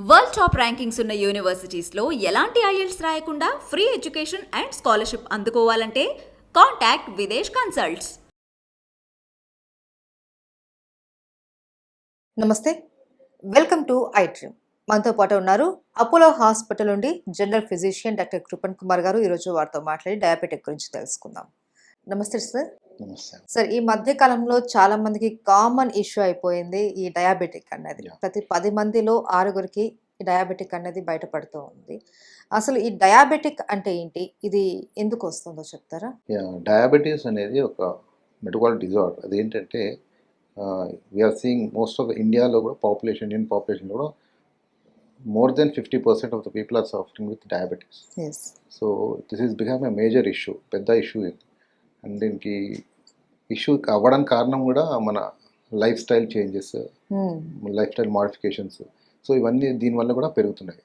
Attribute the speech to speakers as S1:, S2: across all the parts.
S1: World top rankings ఉన్న యూనివర్సిటీస్లో ఎలాంటి IELTS రాయకుండా ఫ్రీ ఎడ్యుకేషన్ అండ్ స్కాలర్షిప్ అందుకోవాలంటే కాంటాక్ట్ విదేశ్ కన్సల్ట్స్.
S2: నమస్తే, వెల్కమ్ టు ఐడ్రీమ్. మనతో పాటు ఉన్నారు అపోలో హాస్పిటల్ నుండి general physician doctor Kripan Kumar గారు. ఈరోజు వారితో మాట్లాడి డయాబెటిక్ గురించి తెలుసుకుందాం. నమస్తే సార్. సార్, ఈ మధ్య కాలంలో చాలా మందికి కామన్ ఇష్యూ అయిపోయింది ఈ డయాబెటిక్ అన్నది. ప్రతి 10 మందిలో 6గురికి ఈ డయాబెటిక్ అన్నది బయటపడుతూ ఉంది. అసలు ఈ డయాబెటిక్ అంటే ఏంటి, ఇది ఎందుకు వస్తుందో చెప్తారా?
S3: డయాబెటీస్ అనేది ఒక మెటబాలిక్ డిజార్డర్. అదేంటంటే వీఆర్ సీయింగ్ మోస్ట్ ఆఫ్ ఇండియాలో కూడా ఇండియన్ పాపులేషన్ కూడా more than 50% of the people are suffering with diabetes.
S2: Yes.
S3: So this has become a major issue, పెద్ద ఇష్యూ ఇది. అండ్ దీనికి ఇష్యూ అవ్వడానికి కారణం కూడా మన life style changes, life style modifications. So ఇవన్నీ దీనివల్ల కూడా పెరుగుతున్నాయి.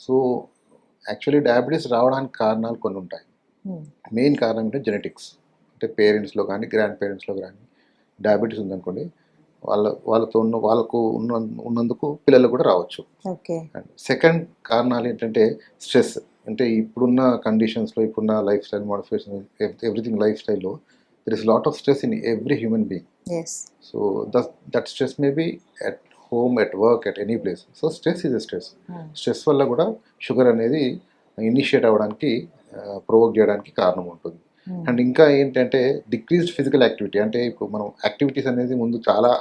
S3: సో యాక్చువల్లీ డయాబెటీస్ రావడానికి కారణాలు కొన్ని ఉంటాయి. మెయిన్ కారణం అంటే జెనెటిక్స్. అంటే పేరెంట్స్లో కానీ గ్రాండ్ పేరెంట్స్లో కానీ డయాబెటీస్ ఉందనుకోండి, వాళ్ళకు ఉన్నందుకు పిల్లలు కూడా రావచ్చు. అండ్ సెకండ్ కారణాలు ఏంటంటే స్ట్రెస్. అంటే ఇప్పుడున్న కండిషన్స్లో, ఇప్పుడున్న life style modification, everything life స్టైల్లో there is lot of stress in every human being. So that stress may be at home, at work, at any place. So stress is a stress. Stress వల్ల కూడా sugar అనేది initiate అవ్వడానికి, provoke చేయడానికి కారణం ఉంటుంది. And ఇంకా ఏంటంటే decreased physical activity. అంటే ఇప్పుడు మనం యాక్టివిటీస్ అనేది ముందు చాలా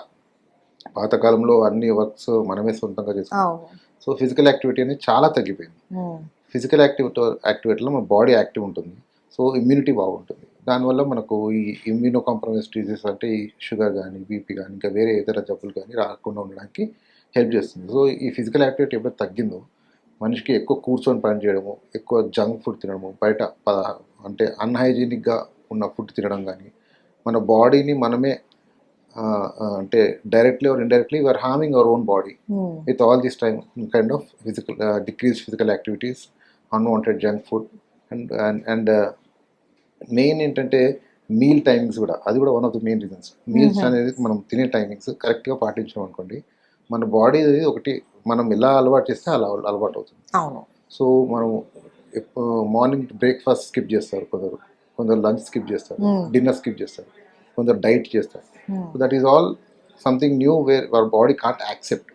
S3: పాతకాలంలో అన్ని వర్క్స్ మనమే సొంతంగా చేసుకుంటాం. సో ఫిజికల్ యాక్టివిటీ అనేది చాలా తగ్గిపోయింది. ఫిజికల్ యాక్టివిటీలో మన బాడీ యాక్టివ్ ఉంటుంది. సో ఇమ్యూనిటీ బాగుంటుంది. దానివల్ల మనకు ఈ ఇమ్యూనో కాంప్రమైజ్ డిజీజ్ అంటే ఈ షుగర్ కానీ, బీపీ కానీ, ఇంకా వేరే ఇతర జబ్బులు కానీ రాకుండా ఉండడానికి హెల్ప్ చేస్తుంది. సో ఈ ఫిజికల్ యాక్టివిటీ ఎప్పుడైతే తగ్గిందో మనిషికి ఎక్కువ కూర్చొని పని చేయడము, ఎక్కువ జంక్ ఫుడ్ తినడము, బయట అంటే అన్హైజీనిక్గా ఉన్న ఫుడ్ తినడం కానీ, మన బాడీని మనమే అంటే directly or indirectly we are harming our own body with all this time kind of decrease physical activities, unwanted junk food. And main ఏంటంటే మీల్ టైమింగ్స్ కూడా, అది కూడా one of the main reasons. Meals అనేది మనం తినే టైమింగ్స్ కరెక్ట్గా పాటించాం అనుకోండి, మన బాడీ ఒకటి మనం ఎలా అలవాటు చేస్తే అలా అలవాటు అవుతుంది. సో మనం మార్నింగ్ బ్రేక్ఫాస్ట్ స్కిప్ చేస్తారు, కొందరు లంచ్ స్కిప్ చేస్తారు, డిన్నర్ స్కిప్ చేస్తారు, కొందరు డైట్ చేస్తారు. So that is all something knew where our body can't accept.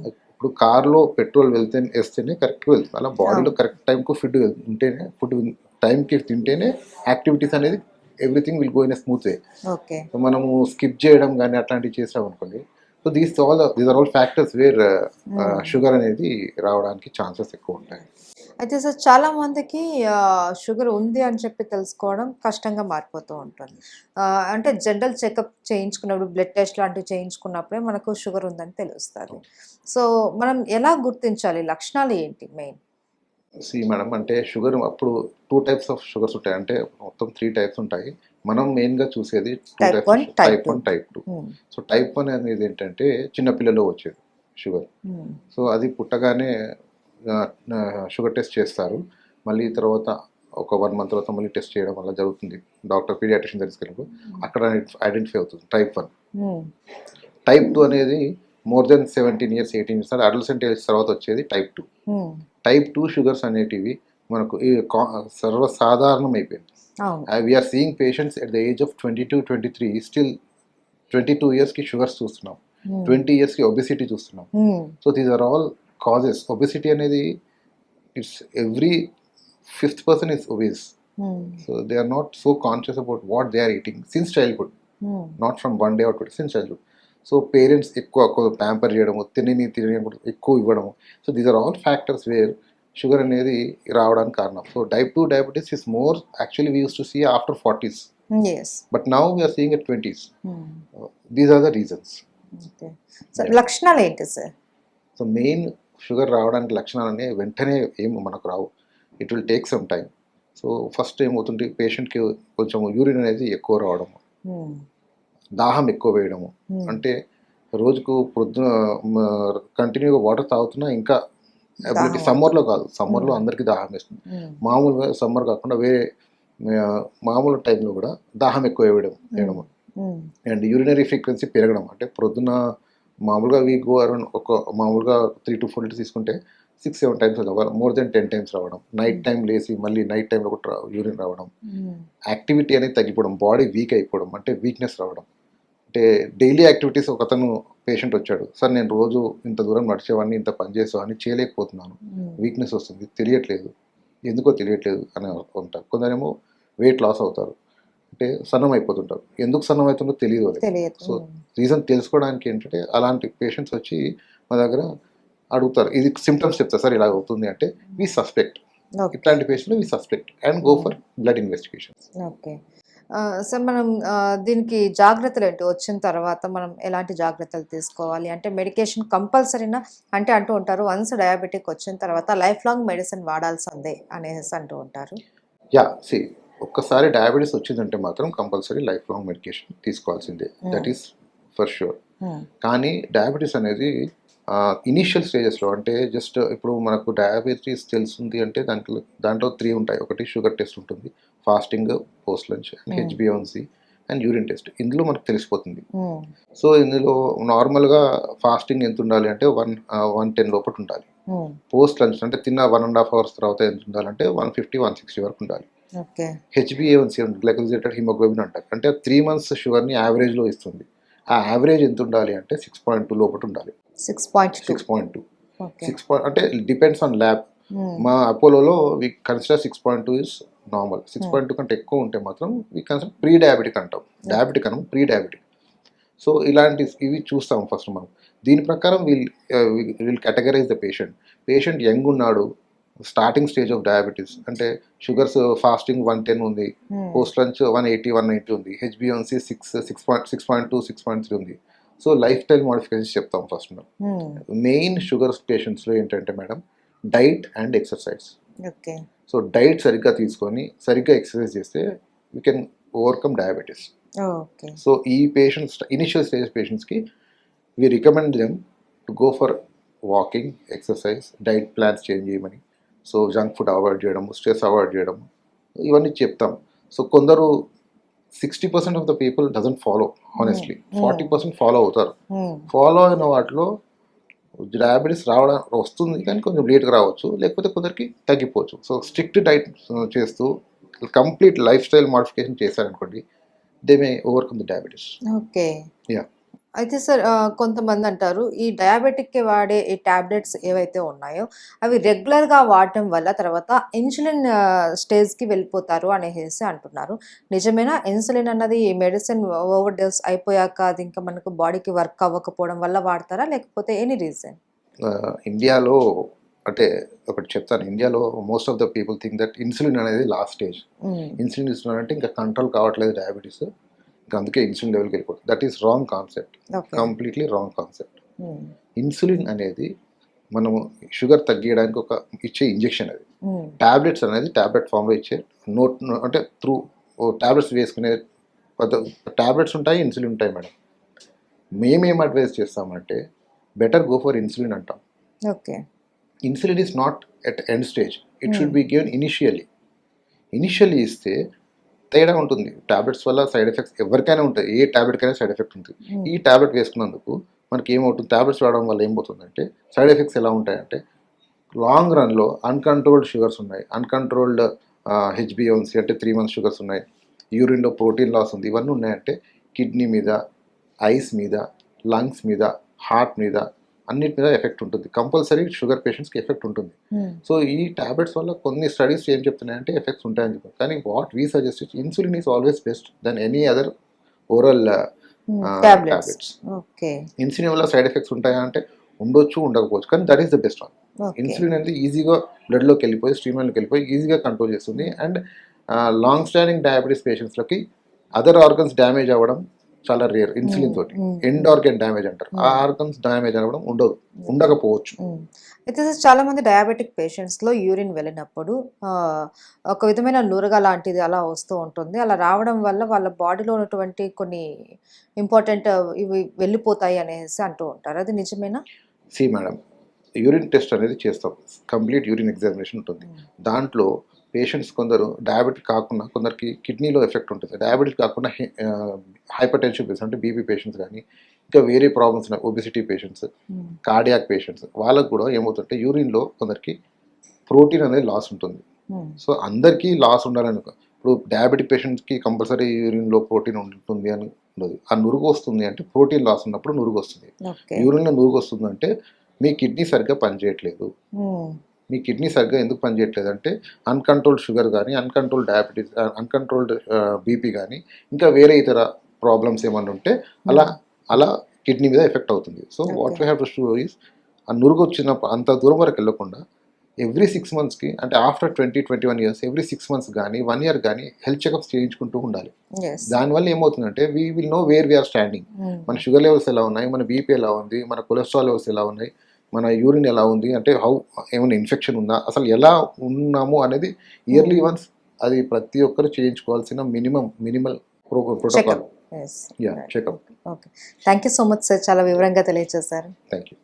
S3: ఇప్పుడు కార్లో పెట్రోల్ వేస్తేనే కరెక్ట్గా వెళ్తుంది. అలా బాడీలో కరెక్ట్ టైంకు ఫుడ్ టైంకి తింటేనే యాక్టివిటీస్ అనేది everything will go in a smooth way. So మనము స్కిప్ చేయడం కానీ అట్లాంటివి చేసాం అనుకోండి, so these are all factors where sugar అనేది రావడానికి ఛాన్సెస్ ఎక్కువ ఉంటాయి.
S2: అయితే సార్, చాలా మందికి షుగర్ ఉంది అని చెప్పి తెలుసుకోవడం కష్టంగా మారిపోతూ ఉంటుంది. అంటే జనరల్ చెకప్ చేయించుకున్నప్పుడు, బ్లడ్ టెస్ట్ లాంటివి చేయించుకున్నప్పుడే మనకు షుగర్ ఉందని తెలుస్తుంది. సో మనం ఎలా గుర్తించాలి, లక్షణాలు ఏంటి మెయిన్?
S3: మేడం, అంటే షుగర్ అప్పుడు 2 types ఆఫ్ షుగర్స్ ఉంటాయి. అంటే మొత్తం 3 types ఉంటాయి. మనం మెయిన్గా చూసేది
S2: type 1,
S3: type 1, type 2. So type 1 అనేది ఏంటంటే చిన్నపిల్లల్లో వచ్చేది షుగర్. సో అది పుట్టగానే షుగర్ టెస్ట్ చేస్తారు. మళ్ళీ తర్వాత ఒక 1 month తర్వాత మళ్ళీ టెస్ట్ చేయడం వల్ల జరుగుతుంది. డాక్టర్ పీడియాట్రిషియన్ తీసుకెళ్ళినప్పుడు అక్కడ ఐడెంటిఫై అవుతుంది టైప్ 1. టైప్ 2 అనేది more than 17 years, 18 years adolescent age తర్వాత వచ్చేది టైప్ 2. టైప్ 2 షుగర్స్ అనేటివి మనకు సర్వసాధారణం అయిపోయింది. We're seeing patients at the age of 22, 23, still 22 yearsకి షుగర్స్ చూస్తున్నాం, 20 yearsకి ఒబెసిటీ చూస్తున్నాం. So these are all causes. Obesity అనేది it's every 5th person is obese. So they are not so conscious about what they are eating since childhood, not from one day or two, since childhood. So parents ఎక్కువ pamper చేయడము, తినని ఎక్కువ ఇవ్వడము. So these are all factors where sugar అనేది రావడానికి కారణం. So type 2 diabetes is more actually we use to see after 40s, but now we are seeing at 20s. These are the reasons.
S2: లక్షణాలు ఏంటి సార్?
S3: సో మెయిన్ షుగర్ రావడానికి లక్షణాలన్నీ వెంటనే ఏం మనకు రావు. It will take some time. So first ఏమవుతుంది, పేషెంట్కి కొంచెం యూరిన్ అనేది ఎక్కువ రావడము, దాహం ఎక్కువ వేయడము. అంటే రోజుకు పొద్దున కంటిన్యూగా వాటర్ తాగుతున్నా ఇంకా అబిలిటీ. సమ్మర్లో కాదు, సమ్మర్లో అందరికీ దాహం వేస్తుంది. మామూలుగా సమ్మర్ కాకుండా వేరే మామూలు టైంలో కూడా దాహం ఎక్కువ వేయడము. అండ్ యూరినరీ ఫ్రీక్వెన్సీ పెరగడం. అంటే పొద్దున మామూలుగా వీ గో అరౌండ్ మామూలుగా 3 to 4 లీటర్స్ తీసుకుంటే 6-7 టైమ్స్ మోర్ దెన్ 10 టైమ్స్ రావడం, నైట్ టైం లేసి మళ్ళీ నైట్ టైంలో కూడా యూరిన్ రావడం, యాక్టివిటీ అనేది తగ్గిపోవడం, బాడీ వీక్ అయిపోవడం, అంటే వీక్నెస్ రావడం. అంటే డైలీ యాక్టివిటీస్ ఒకతను పేషెంట్ వచ్చాడు, సార్ నేను రోజు ఇంత దూరం నడిచేవాడిని, ఇంత పని చేసేవాడిని, చేయలేకపోతున్నాను, వీక్నెస్ వస్తుంది, తెలియట్లేదు, ఎందుకో తెలియట్లేదు అని ఉంటారు. కొందరేమో వెయిట్ లాస్ అవుతారు, అంటే సన్నం అయిపోతుంటారు, ఎందుకు సన్నం అవుతుందో తెలియదు వాళ్ళకి.
S2: తెలియదు.
S3: సో రీజన్ తెలుసుకోవడానికి ఏంటంటే అలాంటి పేషెంట్స్ వచ్చి మా దగ్గర అడుగుతారు, ఇది సిమ్టమ్స్ చెప్తారు, సార్ ఇలా అవుతుంది అంటే వి సస్పెక్ట్,
S2: ఓకే.
S3: ఇట్లాంటి patient we suspect and go for blood investigation.
S2: Okay. Sir మనం దీనికి జాగ్రత్తలు ఏంటి? వచ్చిన తర్వాత మనం ఎలాంటి జాగ్రత్తలు తీసుకోవాలి? అంటే మెడికేషన్ కంపల్సరీనా? అంటే అంటూ ఉంటారు వన్స్ డయాబెటిక్ వచ్చిన తర్వాత లైఫ్ లాంగ్ మెడిసిన్ వాడాల్సిందే అనేసి అంటూ ఉంటారు.
S3: యా, సి ఒక్కసారి డయాబెటీస్ వచ్చిందంటే మాత్రం కంపల్సరీ లైఫ్ లాంగ్ మెడికేషన్ తీసుకోవాల్సిందే, దట్ ఈస్ ఫర్ షూర్. కానీ డయాబెటీస్ అనేది ఇనీషియల్ స్టేజెస్లో, అంటే జస్ట్ ఇప్పుడు మనకు డయాబెటీస్ తెలుస్తుంది అంటే దాంట్లో 3 ఉంటాయి. ఒకటి షుగర్ టెస్ట్ ఉంటుంది, ఫాస్టింగ్, పోస్ట్ లంచ్, అండ్ హెచ్బిఏవన్సీ అండ్ యూరిన్ టెస్ట్. ఇందులో మనకు తెలిసిపోతుంది. సో ఇందులో నార్మల్గా ఫాస్టింగ్ ఎంత ఉండాలి అంటే 110 లోపల ఉండాలి. పోస్ట్ లంచ్ అంటే తిన్న 1.5 hours తర్వాత ఎంత ఉండాలంటే 150-160 వరకు ఉండాలి.
S2: ఓకే.
S3: హెచ్బిఏవన్సీ గ్లైకోసిలేటెడ్ హిమోగ్లోబిన్ అంటారు, అంటే 3 months షుగర్ని యావరేజ్లో ఇస్తుంది. ఆ యావరేజ్ ఎంత ఉండాలి అంటే 6.2 లోపల ఉండాలి.
S2: 6.2.
S3: 6.2
S2: ఓకే.
S3: 6 అంటే డిపెండ్స్ ఆన్ ల్యాబ్. మా అపోలోలో వి కన్సిడర్ 6.2 ఇస్ నార్మల్. 6.2 కంటే ఎక్కువ ఉంటే మాత్రం వి కన్సిడర్ ప్రీ డయాబెటిక్ అంటాం, డయాబెటిక్ అనం ప్రీ డయాబెటిక్. సో ఇలాంటి ఇవి చూస్తాం ఫస్ట్ మనం. దీని ప్రకారం will categorize the patient young ఉన్నాడు, స్టార్టింగ్ స్టేజ్ ఆఫ్ డయాబెటీస్, అంటే షుగర్స్ ఫాస్టింగ్ 110 ఉంది, పోస్ట్ లంచ్ 180-190 ఉంది, హెచ్బిఎన్సీ 6.2 6.3 ఉంది. సో లైఫ్ స్టైల్ మోడిఫికేషన్స్ చెప్తాం ఫస్ట్ మనం. మెయిన్ షుగర్స్ పేషెంట్స్లో ఏంటంటే madam diet and exercise.
S2: Okay.
S3: So diet సరిగ్గా తీసుకొని సరిగ్గా ఎక్సర్సైజ్ చేస్తే we can overcome diabetes.
S2: Okay.
S3: So ఈ పేషెంట్స్ ఇనిషియల్ స్టేజ్ పేషెంట్స్కి we recommend them to go for walking, exercise, diet plans change చేయమని. So junk food avoid చేయడం, stress avoid చేయడం, ఇవన్నీ చెప్తాం. సో కొందరు 60% of the people doesn't follow honestly, 40% follow అవుతారు. Follow అయిన వాటిలో డయాబెటీస్ రావడం వస్తుంది, కానీ కొంచెం లేట్గా రావచ్చు, లేకపోతే కొందరికి తగ్గిపోవచ్చు. సో స్ట్రిక్ట్ డైట్ చేస్తూ కంప్లీట్ లైఫ్ స్టైల్ మోడిఫికేషన్ చేశారనుకోండి, they may overcome the diabetes.
S2: Okay.
S3: Yeah.
S2: అయితే సార్ కొంతమంది అంటారు ఈ డయాబెటిక్కి వాడే ఈ టాబ్లెట్స్ ఏవైతే ఉన్నాయో అవి రెగ్యులర్గా వాడటం వల్ల తర్వాత ఇన్సులిన్ స్టేజ్కి వెళ్ళిపోతారు అనేసి అంటున్నారు. నిజమేనా? ఇన్సులిన్ అన్నది మెడిసిన్ ఓవర్ డోస్ అయిపోయాక అది ఇంకా మనకు బాడీకి వర్క్ అవ్వకపోవడం వల్ల వాడతారా, లేకపోతే ఎనీ రీజన్?
S3: ఇండియాలో అంటే ఒకటి చెప్తాను, ఇండియాలో most of the people think that insulin అనేది లాస్ట్ స్టేజ్. ఇన్సులిన్ ఇస్తున్నారంటే ఇంకా కంట్రోల్ కావట్లేదు డయాబెటీస్, ఇంకా అందుకే ఇన్సులిన్ లెవెల్కి వెళ్ళిపోతుంది. That is wrong concept, completely wrong concept. Insulin అనేది మనము షుగర్ తగ్గించడానికి ఒక ఇచ్చే ఇంజెక్షన్. అది టాబ్లెట్స్ అనేది టాబ్లెట్ ఫామ్లో ఇచ్చే అంటే త్రూ టాబ్లెట్స్ వేసుకునే టాబ్లెట్స్ ఉంటాయి, ఇన్సులిన్ ఉంటాయి మేడం. మేమేం అడ్వైస్ చేస్తామంటే బెటర్ గో ఫర్ ఇన్సులిన్ అంటాం.
S2: Okay.
S3: Insulin is not at end stage, it should be given initially ఇస్తే తేడా ఉంటుంది. టాబ్లెట్స్ వల్ల సైడ్ ఎఫెక్ట్స్ ఎవరికైనా ఉంటాయి, ఏ టాబ్లెట్కైనా సైడ్ ఎఫెక్ట్ ఉంటుంది. ఈ టాబ్లెట్ వేసుకున్నందుకు మనకి ఏమవుతుంది, టాబ్లెట్స్ వాడడం వల్ల ఏమవుతుందంటే సైడ్ ఎఫెక్ట్స్ ఎలా ఉంటాయంటే లాంగ్ రన్లో అన్కంట్రోల్డ్ షుగర్స్ ఉన్నాయి, అన్కంట్రోల్డ్ హెచ్బిఎవన్సీ అంటే 3 months షుగర్స్ ఉన్నాయి, యూరిన్లో ప్రోటీన్ లాస్ ఉంది, ఇవన్నీ ఉన్నాయంటే కిడ్నీ మీద, ఐస్ మీద, లంగ్స్ మీద, హార్ట్ మీద, అన్నిటి మీద ఎఫెక్ట్ ఉంటుంది. కంపల్సరీ షుగర్ పేషెంట్స్కి ఎఫెక్ట్ ఉంటుంది. సో ఈ టాబ్లెట్స్ వల్ల కొన్ని స్టడీస్ ఏం చెప్తున్నాయంటే ఎఫెక్ట్స్ ఉంటాయని చెప్పారు. కానీ what we suggest insulin is always best then any other oral tablets. Insulin వల్ల సైడ్ ఎఫెక్ట్స్ ఉంటాయా అంటే ఉండొచ్చు, ఉండకపోవచ్చు, కానీ that is the best one. Insulin అనేది ఈజీగా బ్లడ్లోకి వెళ్ళిపోయి స్ట్రీమ్లైన్లోకి వెళ్ళిపోయి ఈజీగా కంట్రోల్ చేస్తుంది. అండ్ లాంగ్ స్టాండింగ్ డయాబెటీస్ పేషెంట్స్లోకి అదర్ ఆర్గన్స్ డ్యామేజ్ అవ్వడం చాలా రేర్. ఇన్సులిన్ తోటి ఎండ్ ఆర్గన్ డ్యామేజ్ అంటారు, ఆ ఆర్గన్స్ డ్యామేజ్ అవ్వడం ఉండకపోవచ్చు.
S2: అయితే చాలా మంది డయాబెటిక్ పేషెంట్స్లో యూరిన్ వెళ్ళినప్పుడు ఒక విధమైన నురగ లాంటిది అలా వస్తూ ఉంటుంది. అలా రావడం వల్ల వాళ్ళ బాడీలో ఉన్నటువంటి కొన్ని ఇంపార్టెంట్ ఇవి వెళ్ళిపోతాయి అనేసి అంటూ ఉంటారు. అది నిజమేనా?
S3: సి మేడం, యూరిన్ టెస్ట్ అనేది చేస్తాం, కంప్లీట్ యూరిన్ ఎగ్జామినేషన్ ఉంటుంది. దాంట్లో పేషెంట్స్ కొందరు డయాబెటిక్ కాకుండా కొందరికి కిడ్నీలో ఎఫెక్ట్ ఉంటుంది, డయాబెటిక్ కాకుండా హైపర్ టెన్షన్ పేషెంట్స్ అంటే బీపీ పేషెంట్స్ కానీ ఇంకా వేరే ప్రాబ్లమ్స్ ఉన్నాయి, ఒబిసిటీ పేషెంట్స్, కార్డియాక్ పేషెంట్స్, వాళ్ళకు కూడా ఏమవుతుంటే యూరిన్లో కొందరికి ప్రోటీన్ అనేది లాస్ ఉంటుంది. సో అందరికీ లాస్ ఉండాలని ఇప్పుడు డయాబెటిక్ పేషెంట్స్కి కంపల్సరీ యూరిన్లో ప్రోటీన్ ఉంటుంది అని ఉండదు. ఆ నురుగు వస్తుంది అంటే ప్రోటీన్ లాస్ ఉన్నప్పుడు నురుగు వస్తుంది. యూరిన్లో నురుగు వస్తుంది అంటే మీ కిడ్నీ సరిగ్గా పనిచేయట్లేదు. మీ కిడ్నీ సరిగ్గా ఎందుకు పనిచేయట్లేదు అంటే అన్కంట్రోల్డ్ షుగర్ కానీ, అన్కంట్రోల్డ్ డయాబెటీస్, అన్కంట్రోల్డ్ బీపీ కానీ, ఇంకా వేరే ఇతర ప్రాబ్లమ్స్ ఏమన్నా ఉంటే అలా కిడ్నీ మీద ఎఫెక్ట్ అవుతుంది. So what we have to show is ఆ నురుగు వచ్చిన అంత దూరం వరకు వెళ్ళకుండా ఎవ్రీ 6 monthsకి అంటే ఆఫ్టర్ 20-21 years ఎవ్రీ 6 months కానీ 1 year కానీ హెల్త్ చెకప్స్ చేయించుకుంటూ ఉండాలి. దానివల్ల ఏమవుతుందంటే we will know where we are standing. మన షుగర్ లెవెల్స్ ఎలా ఉన్నాయి, మన బీపీ ఎలా ఉంది, మన కొలెస్ట్రాల్ లెవెల్స్ ఎలా ఉన్నాయి, మన యూరిన్ ఎలా ఉంది, అంటే ఏమైనా ఇన్ఫెక్షన్ ఉందా, అసలు ఎలా ఉన్నాము అనేది ఇయర్లీ వన్స్ అది ప్రతి ఒక్కరు చేయించుకోవాల్సిన minimal protocol checkup.
S2: Okay, thank you so much sir, చాలా వివరంగా తెలియజేశారు.
S3: Thank you.